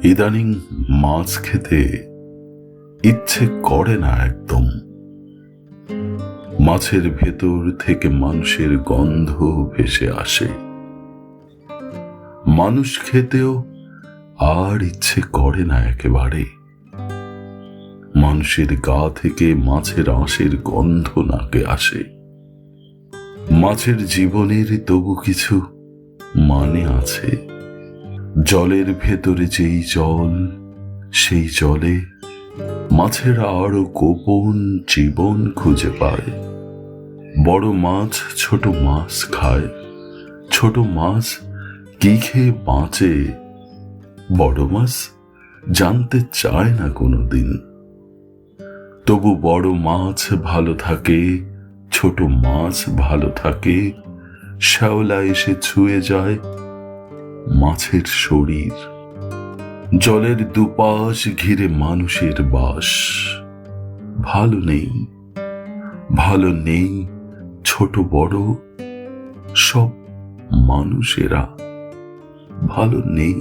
ইদানিং মাছ খেতে ইচ্ছে করে না একদম। মাছের ভেতর থেকে মানুষের গন্ধ ভেসে আসে। মানুষ খেতেও আর ইচ্ছে করে না একেবারে। মানুষের গা থেকে মাছের আঁশের গন্ধ নাকে আসে। মাছের জীবনের তবু কিছু মানে আছে। জলের ভেতরে যেই জল, সেই জলে মাছেরা আরো গোপন জীবন খুঁজে পায়। বড় মাছ ছোট মাছ খায়। ছোট মাছ কি খেয়ে বাঁচে, বড় মাছ জানতে চায় না কোনোদিন। তবু বড় মাছ ভালো থাকে, ছোট মাছ ভালো থাকে। শ্যাওলা এসে ছুঁয়ে যায় মাছের শরীর। জলের দুপাশ ঘিরে মানুষের বাস। ভালো নেই, ভালো নেই ছোট বড় সব মানুষেরা ভালো নেই।